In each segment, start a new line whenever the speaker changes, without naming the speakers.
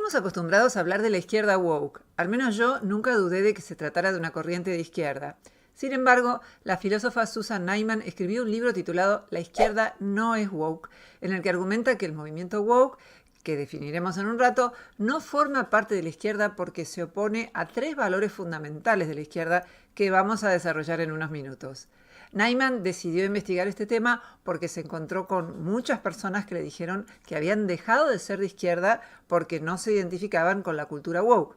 Estamos acostumbrados a hablar de la izquierda woke. Al menos yo nunca dudé de que se tratara de una corriente de izquierda. Sin embargo, la filósofa Susan Neiman escribió un libro titulado La izquierda no es woke, en el que argumenta que el movimiento woke, que definiremos en un rato, no forma parte de la izquierda porque se opone a tres valores fundamentales de la izquierda que vamos a desarrollar en unos minutos. Neiman decidió investigar este tema porque se encontró con muchas personas que le dijeron que habían dejado de ser de izquierda porque no se identificaban con la cultura woke.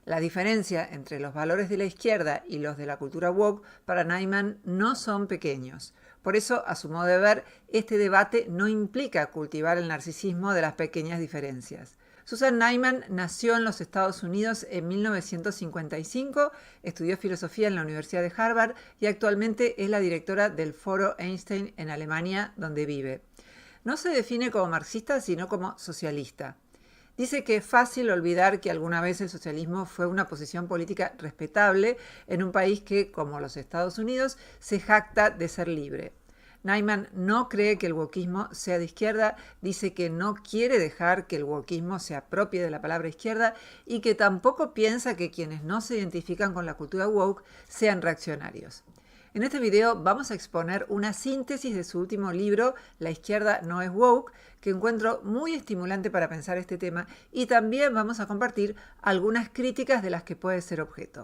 La diferencia entre los valores de la izquierda y los de la cultura woke para Neiman no son pequeños. Por eso, a su modo de ver, este debate no implica cultivar el narcisismo de las pequeñas diferencias. Susan Neiman nació en los Estados Unidos en 1955, estudió filosofía en la Universidad de Harvard y actualmente es la directora del Foro Einstein en Alemania, donde vive. No se define como marxista, sino como socialista. Dice que es fácil olvidar que alguna vez el socialismo fue una posición política respetable en un país que, como los Estados Unidos, se jacta de ser libre. Neiman no cree que el wokismo sea de izquierda, dice que no quiere dejar que el wokismo se apropie de la palabra izquierda y que tampoco piensa que quienes no se identifican con la cultura woke sean reaccionarios. En este video vamos a exponer una síntesis de su último libro, La izquierda no es woke, que encuentro muy estimulante para pensar este tema, y también vamos a compartir algunas críticas de las que puede ser objeto.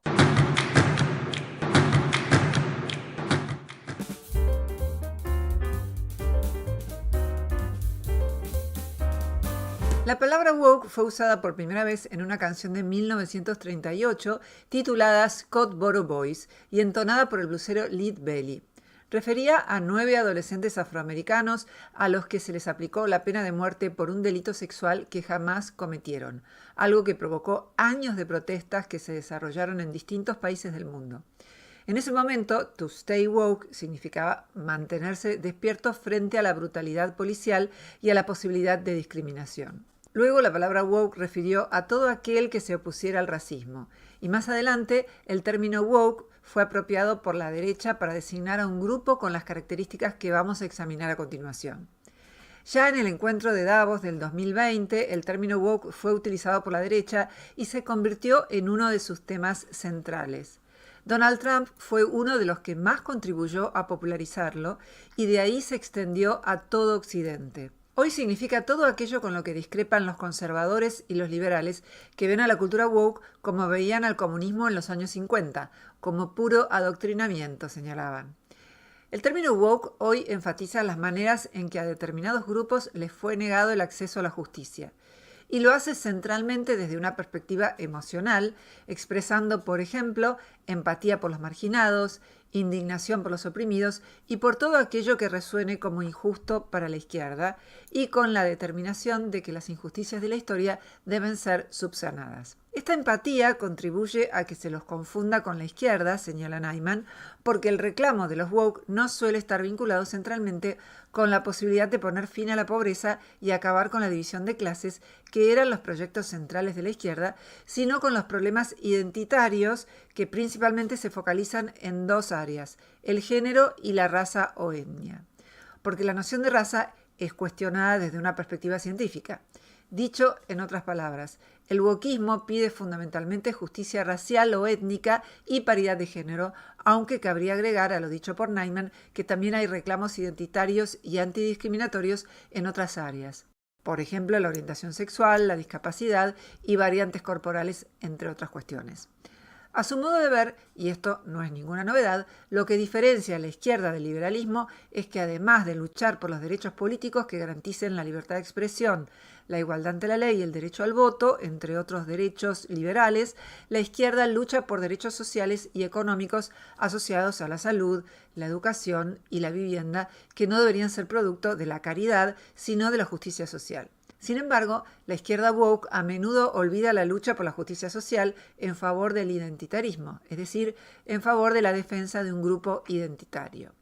La palabra woke fue usada por primera vez en una canción de 1938 titulada Scott Boro Boys y entonada por el blusero Lead Belly. Refería a 9 adolescentes afroamericanos a los que se les aplicó la pena de muerte por un delito sexual que jamás cometieron, algo que provocó años de protestas que se desarrollaron en distintos países del mundo. En ese momento, to stay woke significaba mantenerse despierto frente a la brutalidad policial y a la posibilidad de discriminación. Luego la palabra woke refirió a todo aquel que se opusiera al racismo, y más adelante el término woke fue apropiado por la derecha para designar a un grupo con las características que vamos a examinar a continuación. Ya en el encuentro de Davos del 2020, el término woke fue utilizado por la derecha y se convirtió en uno de sus temas centrales. Donald Trump fue uno de los que más contribuyó a popularizarlo y de ahí se extendió a todo Occidente. Hoy significa todo aquello con lo que discrepan los conservadores y los liberales que ven a la cultura woke como veían al comunismo en los años 50, como puro adoctrinamiento, señalaban. El término woke hoy enfatiza las maneras en que a determinados grupos les fue negado el acceso a la justicia. Y lo hace centralmente desde una perspectiva emocional, expresando, por ejemplo, empatía por los marginados, indignación por los oprimidos y por todo aquello que resuene como injusto para la izquierda, y con la determinación de que las injusticias de la historia deben ser subsanadas. Esta empatía contribuye a que se los confunda con la izquierda, señala Neiman, porque el reclamo de los woke no suele estar vinculado centralmente con la posibilidad de poner fin a la pobreza y acabar con la división de clases, que eran los proyectos centrales de la izquierda, sino con los problemas identitarios que principalmente se focalizan en dos áreas, el género y la raza o etnia. Porque la noción de raza es cuestionada desde una perspectiva científica. Dicho en otras palabras, el wokismo pide fundamentalmente justicia racial o étnica y paridad de género, aunque cabría agregar a lo dicho por Neiman que también hay reclamos identitarios y antidiscriminatorios en otras áreas. Por ejemplo, la orientación sexual, la discapacidad y variantes corporales, entre otras cuestiones. A su modo de ver, y esto no es ninguna novedad, lo que diferencia a la izquierda del liberalismo es que además de luchar por los derechos políticos que garanticen la libertad de expresión, la igualdad ante la ley y el derecho al voto, entre otros derechos liberales, la izquierda lucha por derechos sociales y económicos asociados a la salud, la educación y la vivienda, que no deberían ser producto de la caridad, sino de la justicia social. Sin embargo, la izquierda woke a menudo olvida la lucha por la justicia social en favor del identitarismo, es decir, en favor de la defensa de un grupo identitario.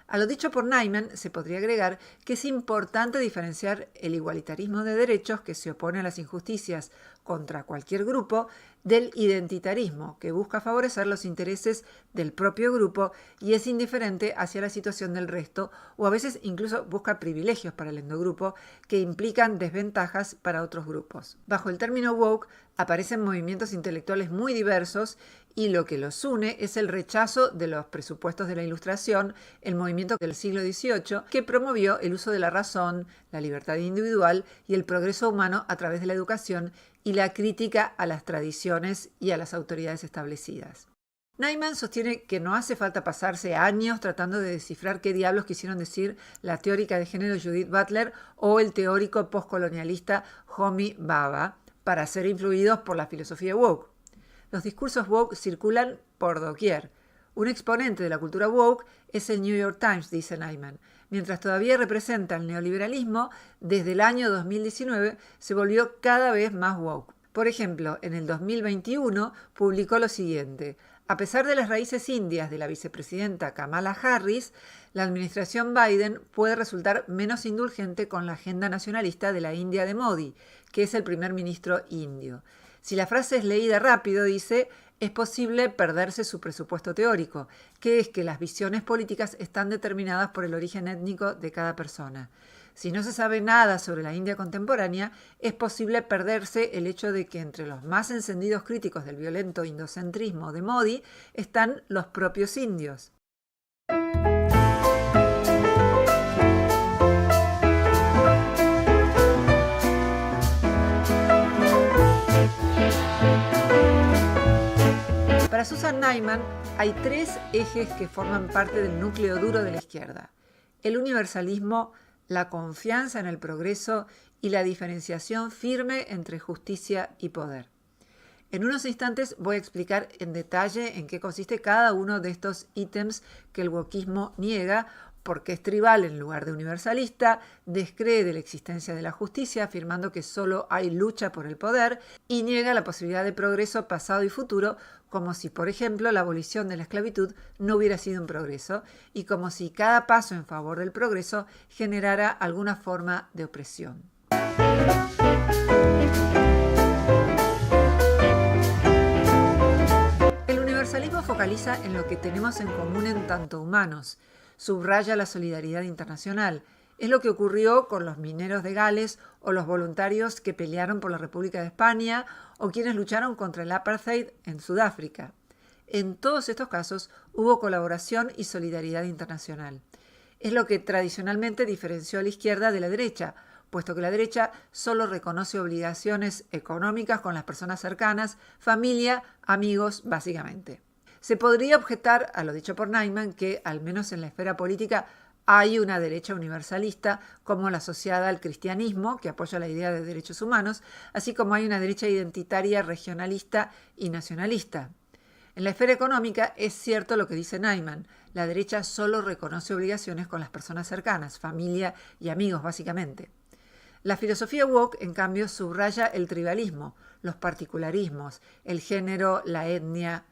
A lo dicho por Nyman se podría agregar que es importante diferenciar el igualitarismo de derechos, que se opone a las injusticias contra cualquier grupo, del identitarismo, que busca favorecer los intereses del propio grupo y es indiferente hacia la situación del resto, o a veces incluso busca privilegios para el endogrupo que implican desventajas para otros grupos. Bajo el término woke aparecen movimientos intelectuales muy diversos y lo que los une es el rechazo de los presupuestos de la Ilustración, el movimiento del siglo XVIII que promovió el uso de la razón, la libertad individual y el progreso humano a través de la educación y la crítica a las tradiciones y a las autoridades establecidas. Nyman sostiene que no hace falta pasarse años tratando de descifrar qué diablos quisieron decir la teórica de género Judith Butler o el teórico postcolonialista Homi Bhabha para ser influidos por la filosofía woke. Los discursos woke circulan por doquier. Un exponente de la cultura woke es el New York Times, dice Nyman. Mientras todavía representa el neoliberalismo, desde el año 2019 se volvió cada vez más woke. Por ejemplo, en el 2021 publicó lo siguiente: a pesar de las raíces indias de la vicepresidenta Kamala Harris, la administración Biden puede resultar menos indulgente con la agenda nacionalista de la India de Modi, que es el primer ministro indio. Si la frase es leída rápido, dice, es posible perderse su presupuesto teórico, que es que las visiones políticas están determinadas por el origen étnico de cada persona. Si no se sabe nada sobre la India contemporánea, es posible perderse el hecho de que entre los más encendidos críticos del violento indocentrismo de Modi están los propios indios. Para Susan Nyman hay tres ejes que forman parte del núcleo duro de la izquierda: el universalismo, la confianza en el progreso y la diferenciación firme entre justicia y poder. En unos instantes voy a explicar en detalle en qué consiste cada uno de estos ítems que el wokismo niega, porque es tribal en lugar de universalista, descree de la existencia de la justicia, afirmando que solo hay lucha por el poder, y niega la posibilidad de progreso pasado y futuro, como si, por ejemplo, la abolición de la esclavitud no hubiera sido un progreso, y como si cada paso en favor del progreso generara alguna forma de opresión. El universalismo focaliza en lo que tenemos en común en tanto humanos, subraya la solidaridad internacional. Es lo que ocurrió con los mineros de Gales o los voluntarios que pelearon por la República de España o quienes lucharon contra el apartheid en Sudáfrica. En todos estos casos hubo colaboración y solidaridad internacional. Es lo que tradicionalmente diferenció a la izquierda de la derecha, puesto que la derecha solo reconoce obligaciones económicas con las personas cercanas, familia, amigos, básicamente. Se podría objetar a lo dicho por Nyman que, al menos en la esfera política, hay una derecha universalista como la asociada al cristianismo, que apoya la idea de derechos humanos, así como hay una derecha identitaria, regionalista y nacionalista. En la esfera económica es cierto lo que dice Nyman: la derecha solo reconoce obligaciones con las personas cercanas, familia y amigos básicamente. La filosofía woke, en cambio, subraya el tribalismo, los particularismos, el género, la etnia.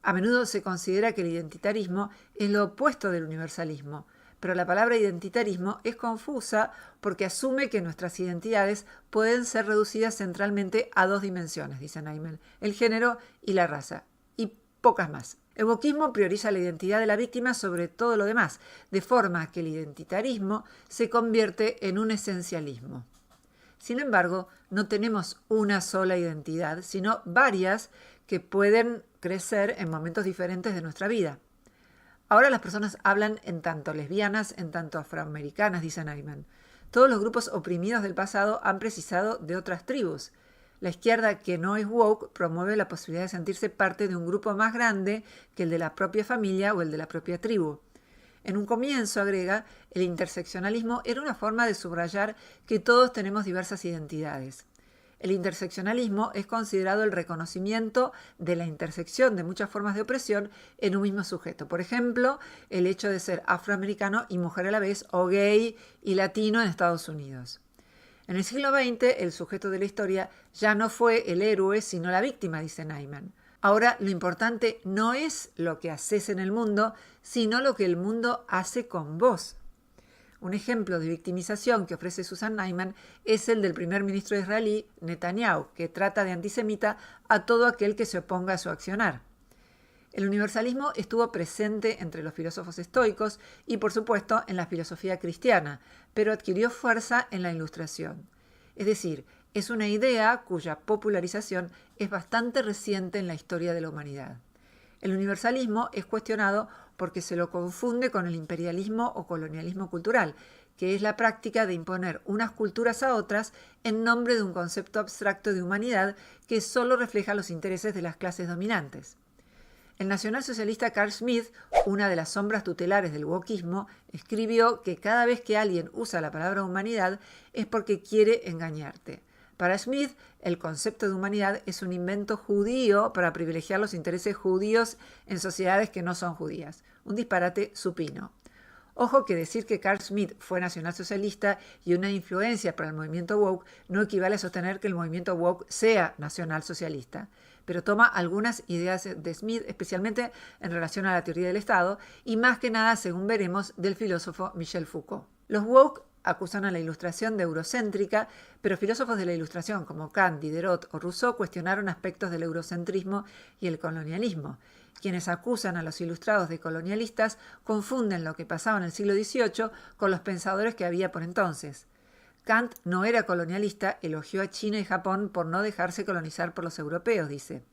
A menudo se considera que el identitarismo es lo opuesto del universalismo, pero la palabra identitarismo es confusa porque asume que nuestras identidades pueden ser reducidas centralmente a dos dimensiones, dice Nyman: el género y la raza, y pocas más. El wokismo prioriza la identidad de la víctima sobre todo lo demás, de forma que el identitarismo se convierte en un esencialismo. Sin embargo, no tenemos una sola identidad, sino varias que pueden crecer en momentos diferentes de nuestra vida. Ahora las personas hablan en tanto lesbianas, en tanto afroamericanas, dice Nyman. Todos los grupos oprimidos del pasado han precisado de otras tribus. La izquierda, que no es woke, promueve la posibilidad de sentirse parte de un grupo más grande que el de la propia familia o el de la propia tribu. En un comienzo, agrega, el interseccionalismo era una forma de subrayar que todos tenemos diversas identidades. El interseccionalismo es considerado el reconocimiento de la intersección de muchas formas de opresión en un mismo sujeto. Por ejemplo, el hecho de ser afroamericano y mujer a la vez, o gay y latino en Estados Unidos. En el siglo XX, el sujeto de la historia ya no fue el héroe, sino la víctima, dice Nyman. Ahora lo importante no es lo que haces en el mundo, sino lo que el mundo hace con vos. Un ejemplo de victimización que ofrece Susan Neiman es el del primer ministro israelí, Netanyahu, que trata de antisemita a todo aquel que se oponga a su accionar. El universalismo estuvo presente entre los filósofos estoicos y, por supuesto, en la filosofía cristiana, pero adquirió fuerza en la Ilustración. Es decir, es una idea cuya popularización es bastante reciente en la historia de la humanidad. El universalismo es cuestionado porque se lo confunde con el imperialismo o colonialismo cultural, que es la práctica de imponer unas culturas a otras en nombre de un concepto abstracto de humanidad que solo refleja los intereses de las clases dominantes. El nacionalsocialista Carl Schmitt, una de las sombras tutelares del wokismo, escribió que cada vez que alguien usa la palabra humanidad es porque quiere engañarte. Para Schmitt, el concepto de humanidad es un invento judío para privilegiar los intereses judíos en sociedades que no son judías. Un disparate supino. Ojo que decir que Carl Schmitt fue nacionalsocialista y una influencia para el movimiento woke no equivale a sostener que el movimiento woke sea nacionalsocialista, pero toma algunas ideas de Schmitt, especialmente en relación a la teoría del Estado, y más que nada, según veremos, del filósofo Michel Foucault. Los woke acusan a la Ilustración de eurocéntrica, pero filósofos de la Ilustración como Kant, Diderot o Rousseau cuestionaron aspectos del eurocentrismo y el colonialismo. Quienes acusan a los ilustrados de colonialistas confunden lo que pasaba en el siglo XVIII con los pensadores que había por entonces. Kant no era colonialista, elogió a China y Japón por no dejarse colonizar por los europeos, dice.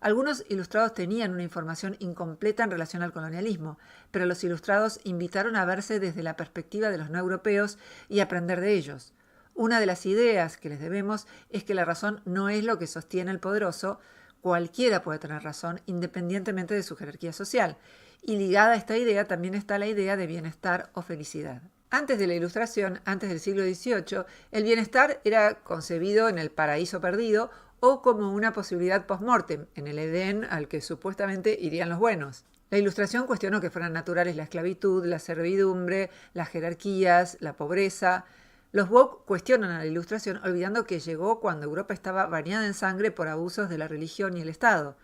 Algunos ilustrados tenían una información incompleta en relación al colonialismo, pero los ilustrados invitaron a verse desde la perspectiva de los no europeos y aprender de ellos. Una de las ideas que les debemos es que la razón no es lo que sostiene el poderoso. Cualquiera puede tener razón, independientemente de su jerarquía social. Y ligada a esta idea también está la idea de bienestar o felicidad. Antes de la Ilustración, antes del siglo XVIII, el bienestar era concebido en el paraíso perdido o como una posibilidad post-mortem, en el Edén al que supuestamente irían los buenos. La Ilustración cuestionó que fueran naturales la esclavitud, la servidumbre, las jerarquías, la pobreza. Los woke cuestionan a la Ilustración olvidando que llegó cuando Europa estaba bañada en sangre por abusos de la religión y el Estado.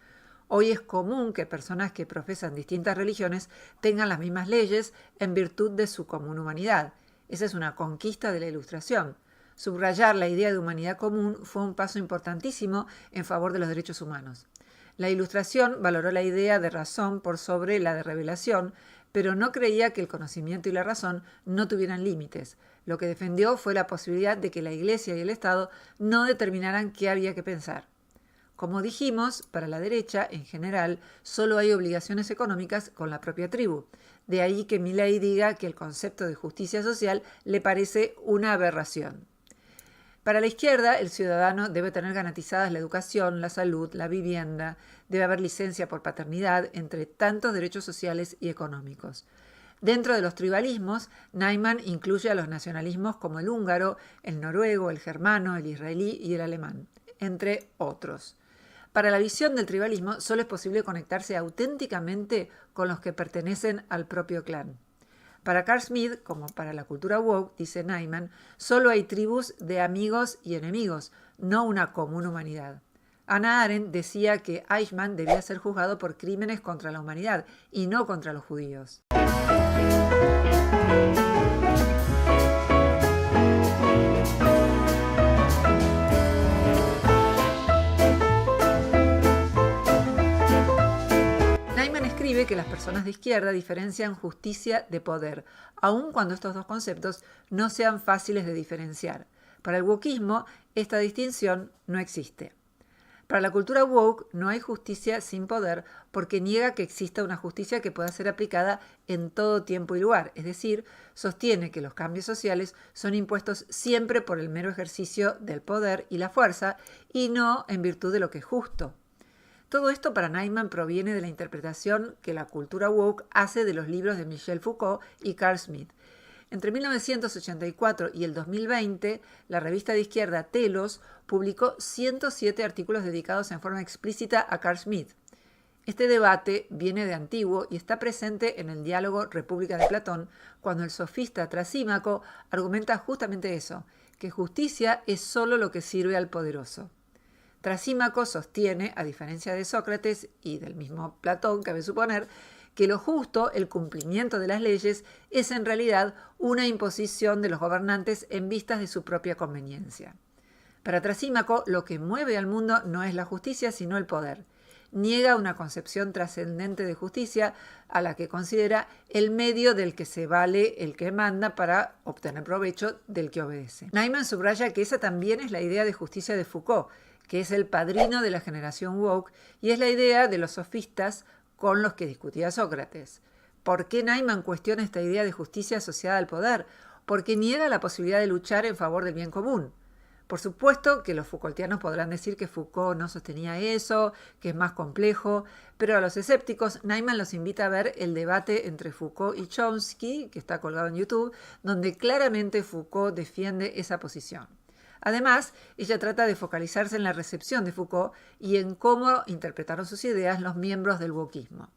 Hoy es común que personas que profesan distintas religiones tengan las mismas leyes en virtud de su común humanidad. Esa es una conquista de la Ilustración. Subrayar la idea de humanidad común fue un paso importantísimo en favor de los derechos humanos. La Ilustración valoró la idea de razón por sobre la de revelación, pero no creía que el conocimiento y la razón no tuvieran límites. Lo que defendió fue la posibilidad de que la Iglesia y el Estado no determinaran qué había que pensar. Como dijimos, para la derecha, en general, solo hay obligaciones económicas con la propia tribu. De ahí que Milley diga que el concepto de justicia social le parece una aberración. Para la izquierda, el ciudadano debe tener garantizadas la educación, la salud, la vivienda, debe haber licencia por paternidad, entre tantos derechos sociales y económicos. Dentro de los tribalismos, Neiman incluye a los nacionalismos como el húngaro, el noruego, el germano, el israelí y el alemán, entre otros. Para la visión del tribalismo, solo es posible conectarse auténticamente con los que pertenecen al propio clan. Para Carl Schmitt, como para la cultura woke, dice Neiman, solo hay tribus de amigos y enemigos, no una común humanidad. Hannah Arendt decía que Eichmann debía ser juzgado por crímenes contra la humanidad y no contra los judíos. Que las personas de izquierda diferencian justicia de poder, aun cuando estos dos conceptos no sean fáciles de diferenciar. Para el wokismo, esta distinción no existe. Para la cultura woke no hay justicia sin poder porque niega que exista una justicia que pueda ser aplicada en todo tiempo y lugar, es decir, sostiene que los cambios sociales son impuestos siempre por el mero ejercicio del poder y la fuerza y no en virtud de lo que es justo. Todo esto para Neiman proviene de la interpretación que la cultura woke hace de los libros de Michel Foucault y Carl Schmitt. Entre 1984 y el 2020, la revista de izquierda Telos publicó 107 artículos dedicados en forma explícita a Carl Schmitt. Este debate viene de antiguo y está presente en el diálogo República de Platón, cuando el sofista Trasímaco argumenta justamente eso, que justicia es solo lo que sirve al poderoso. Trasímaco sostiene, a diferencia de Sócrates y del mismo Platón, cabe suponer, que lo justo, el cumplimiento de las leyes, es en realidad una imposición de los gobernantes en vistas de su propia conveniencia. Para Trasímaco, lo que mueve al mundo no es la justicia, sino el poder. Niega una concepción trascendente de justicia a la que considera el medio del que se vale el que manda para obtener provecho del que obedece. Naiman subraya que esa también es la idea de justicia de Foucault, que es el padrino de la generación woke y es la idea de los sofistas con los que discutía Sócrates. ¿Por qué Naiman cuestiona esta idea de justicia asociada al poder? Porque niega la posibilidad de luchar en favor del bien común. Por supuesto que los Foucaultianos podrán decir que Foucault no sostenía eso, que es más complejo, pero a los escépticos Naiman los invita a ver el debate entre Foucault y Chomsky, que está colgado en YouTube, donde claramente Foucault defiende esa posición. Además, ella trata de focalizarse en la recepción de Foucault y en cómo interpretaron sus ideas los miembros del wokismo.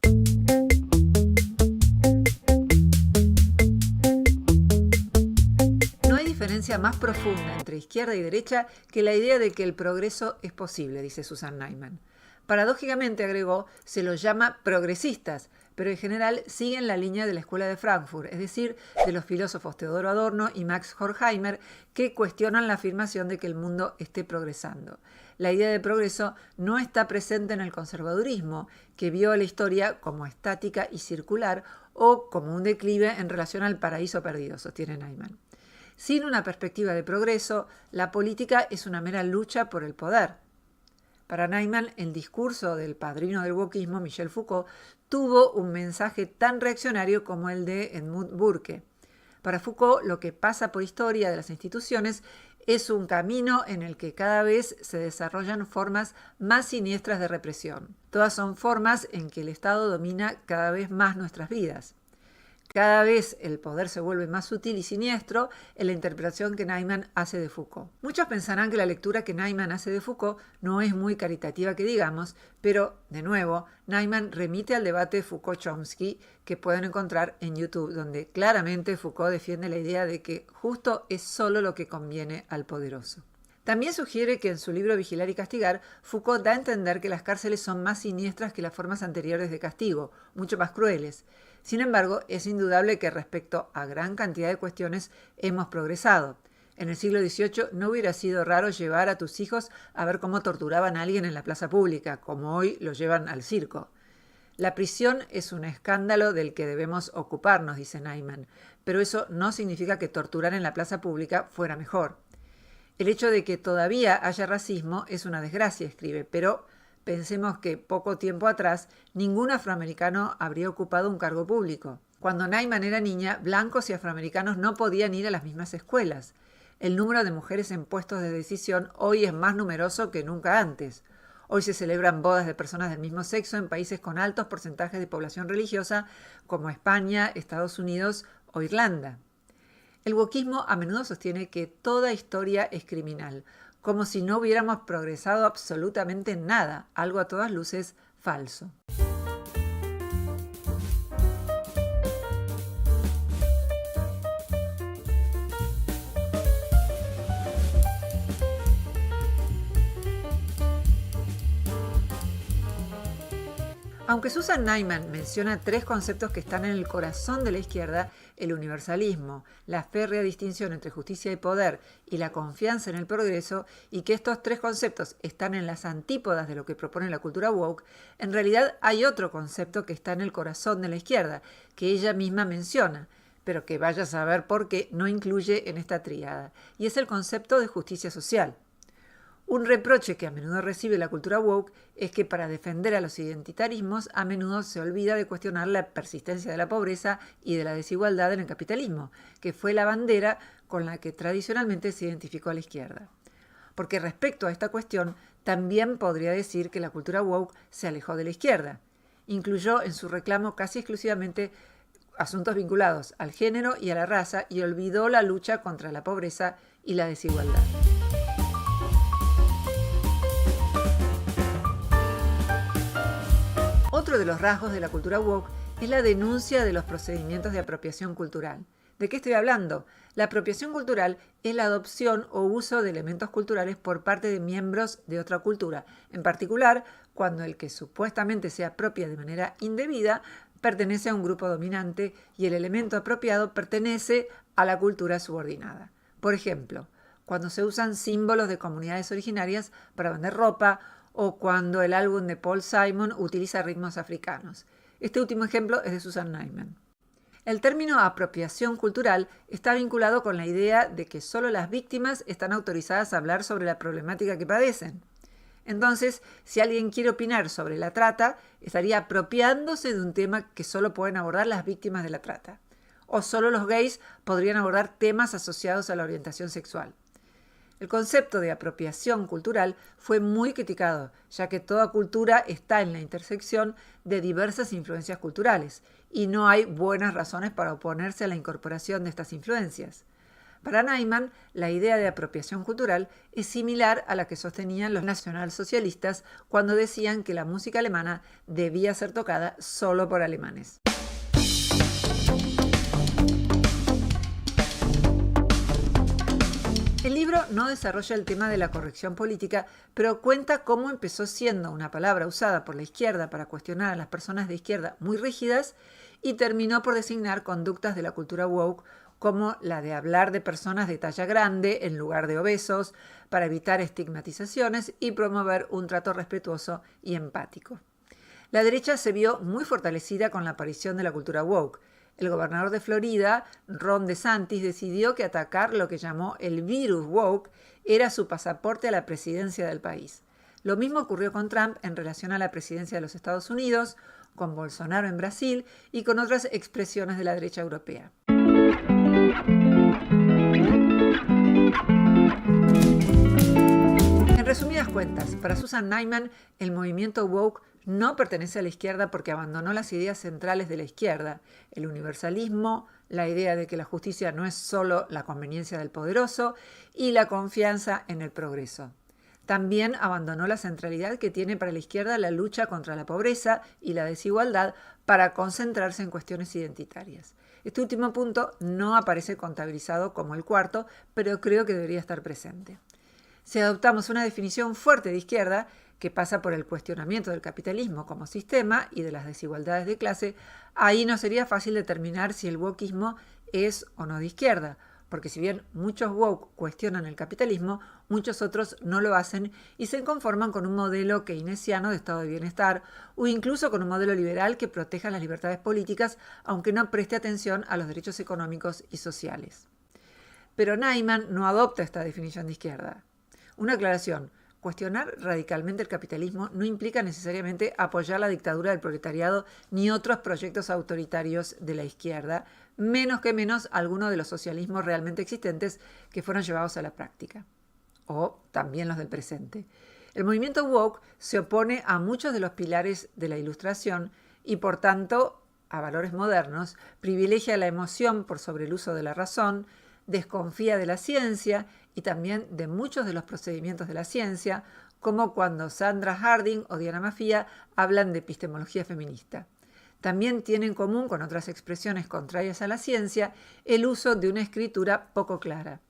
No hay diferencia más profunda entre izquierda y derecha que la idea de que el progreso es posible, dice Susan Naiman. Paradójicamente, agregó, se los llama progresistas, pero en general siguen la línea de la Escuela de Frankfurt, es decir, de los filósofos Teodoro Adorno y Max Horkheimer, que cuestionan la afirmación de que el mundo esté progresando. La idea de progreso no está presente en el conservadurismo, que vio a la historia como estática y circular o como un declive en relación al paraíso perdido, sostiene Naiman. Sin una perspectiva de progreso, la política es una mera lucha por el poder. Para Naiman, el discurso del padrino del wokismo, Michel Foucault, tuvo un mensaje tan reaccionario como el de Edmund Burke. Para Foucault, lo que pasa por historia de las instituciones es un camino en el que cada vez se desarrollan formas más siniestras de represión. Todas son formas en que el Estado domina cada vez más nuestras vidas. Cada vez el poder se vuelve más sutil y siniestro en la interpretación que Naiman hace de Foucault. Muchos pensarán que la lectura que Naiman hace de Foucault no es muy caritativa que digamos, pero, de nuevo, Naiman remite al debate Foucault-Chomsky que pueden encontrar en YouTube, donde claramente Foucault defiende la idea de que justo es solo lo que conviene al poderoso. También sugiere que en su libro Vigilar y Castigar, Foucault da a entender que las cárceles son más siniestras que las formas anteriores de castigo, mucho más crueles. Sin embargo, es indudable que respecto a gran cantidad de cuestiones hemos progresado. En el siglo XVIII no hubiera sido raro llevar a tus hijos a ver cómo torturaban a alguien en la plaza pública, como hoy lo llevan al circo. La prisión es un escándalo del que debemos ocuparnos, dice Naiman, pero eso no significa que torturar en la plaza pública fuera mejor. El hecho de que todavía haya racismo es una desgracia, escribe, pero pensemos que poco tiempo atrás ningún afroamericano habría ocupado un cargo público. Cuando Naiman era niña, blancos y afroamericanos no podían ir a las mismas escuelas. El número de mujeres en puestos de decisión hoy es más numeroso que nunca antes. Hoy se celebran bodas de personas del mismo sexo en países con altos porcentajes de población religiosa como España, Estados Unidos o Irlanda. El wokismo a menudo sostiene que toda historia es criminal, como si no hubiéramos progresado absolutamente en nada, algo a todas luces falso. Aunque Susan Naiman menciona tres conceptos que están en el corazón de la izquierda, el universalismo, la férrea distinción entre justicia y poder y la confianza en el progreso, y que estos tres conceptos están en las antípodas de lo que propone la cultura woke, en realidad hay otro concepto que está en el corazón de la izquierda, que ella misma menciona, pero que vaya a saber por qué no incluye en esta tríada, y es el concepto de justicia social. Un reproche que a menudo recibe la cultura woke es que para defender a los identitarismos a menudo se olvida de cuestionar la persistencia de la pobreza y de la desigualdad en el capitalismo, que fue la bandera con la que tradicionalmente se identificó a la izquierda. Porque respecto a esta cuestión, también podría decir que la cultura woke se alejó de la izquierda. Incluyó en su reclamo casi exclusivamente asuntos vinculados al género y a la raza y olvidó la lucha contra la pobreza y la desigualdad. Otro de los rasgos de la cultura woke es la denuncia de los procedimientos de apropiación cultural. ¿De qué estoy hablando? La apropiación cultural es la adopción o uso de elementos culturales por parte de miembros de otra cultura, en particular cuando el que supuestamente se apropia de manera indebida pertenece a un grupo dominante y el elemento apropiado pertenece a la cultura subordinada. Por ejemplo, cuando se usan símbolos de comunidades originarias para vender ropa o cuando el álbum de Paul Simon utiliza ritmos africanos. Este último ejemplo es de Susan Neiman. El término apropiación cultural está vinculado con la idea de que solo las víctimas están autorizadas a hablar sobre la problemática que padecen. Entonces, si alguien quiere opinar sobre la trata, estaría apropiándose de un tema que solo pueden abordar las víctimas de la trata. O solo los gays podrían abordar temas asociados a la orientación sexual. El concepto de apropiación cultural fue muy criticado, ya que toda cultura está en la intersección de diversas influencias culturales, y no hay buenas razones para oponerse a la incorporación de estas influencias. Para Neiman, la idea de apropiación cultural es similar a la que sostenían los nacionalsocialistas cuando decían que la música alemana debía ser tocada solo por alemanes. El libro no desarrolla el tema de la corrección política, pero cuenta cómo empezó siendo una palabra usada por la izquierda para cuestionar a las personas de izquierda muy rígidas y terminó por designar conductas de la cultura woke como la de hablar de personas de talla grande en lugar de obesos para evitar estigmatizaciones y promover un trato respetuoso y empático. La derecha se vio muy fortalecida con la aparición de la cultura woke. El gobernador de Florida, Ron DeSantis, decidió que atacar lo que llamó el virus woke era su pasaporte a la presidencia del país. Lo mismo ocurrió con Trump en relación a la presidencia de los Estados Unidos, con Bolsonaro en Brasil y con otras expresiones de la derecha europea. En resumidas cuentas, para Susan Neiman, el movimiento woke no pertenece a la izquierda porque abandonó las ideas centrales de la izquierda, el universalismo, la idea de que la justicia no es solo la conveniencia del poderoso y la confianza en el progreso. También abandonó la centralidad que tiene para la izquierda la lucha contra la pobreza y la desigualdad para concentrarse en cuestiones identitarias. Este último punto no aparece contabilizado como el cuarto, pero creo que debería estar presente. Si adoptamos una definición fuerte de izquierda, que pasa por el cuestionamiento del capitalismo como sistema y de las desigualdades de clase, ahí no sería fácil determinar si el wokeismo es o no de izquierda, porque si bien muchos woke cuestionan el capitalismo, muchos otros no lo hacen y se conforman con un modelo keynesiano de estado de bienestar o incluso con un modelo liberal que proteja las libertades políticas, aunque no preste atención a los derechos económicos y sociales. Pero Neiman no adopta esta definición de izquierda. Una aclaración. Cuestionar radicalmente el capitalismo no implica necesariamente apoyar la dictadura del proletariado ni otros proyectos autoritarios de la izquierda, menos algunos de los socialismos realmente existentes que fueron llevados a la práctica, o también los del presente. El movimiento woke se opone a muchos de los pilares de la Ilustración y, por tanto, a valores modernos, privilegia la emoción por sobre el uso de la razón, desconfía de la ciencia y también de muchos de los procedimientos de la ciencia, como cuando Sandra Harding o Diana Mafia hablan de epistemología feminista. También tiene en común con otras expresiones contrarias a la ciencia el uso de una escritura poco clara.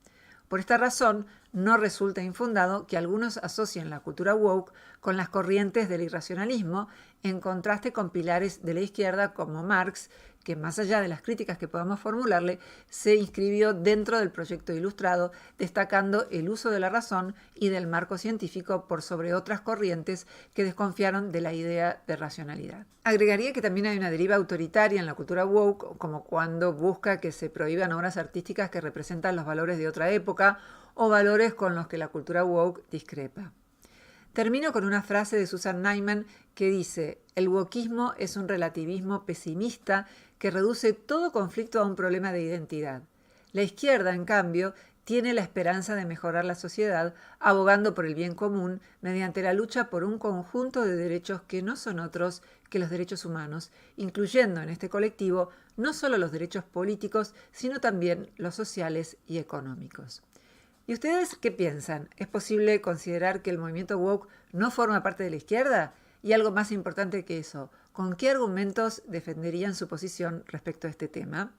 Por esta razón, no resulta infundado que algunos asocien la cultura woke con las corrientes del irracionalismo, en contraste con pilares de la izquierda como Marx, que más allá de las críticas que podamos formularle, se inscribió dentro del proyecto ilustrado, destacando el uso de la razón y del marco científico por sobre otras corrientes que desconfiaron de la idea de racionalidad. Agregaría que también hay una deriva autoritaria en la cultura woke, como cuando busca que se prohíban obras artísticas que representan los valores de otra época o valores con los que la cultura woke discrepa. Termino con una frase de Susan Neiman que dice: el wokeismo es un relativismo pesimista que reduce todo conflicto a un problema de identidad. La izquierda, en cambio, tiene la esperanza de mejorar la sociedad abogando por el bien común mediante la lucha por un conjunto de derechos que no son otros que los derechos humanos, incluyendo en este colectivo no solo los derechos políticos, sino también los sociales y económicos. ¿Y ustedes qué piensan? ¿Es posible considerar que el movimiento woke no forma parte de la izquierda? Y algo más importante que eso, ¿con qué argumentos defenderían su posición respecto a este tema?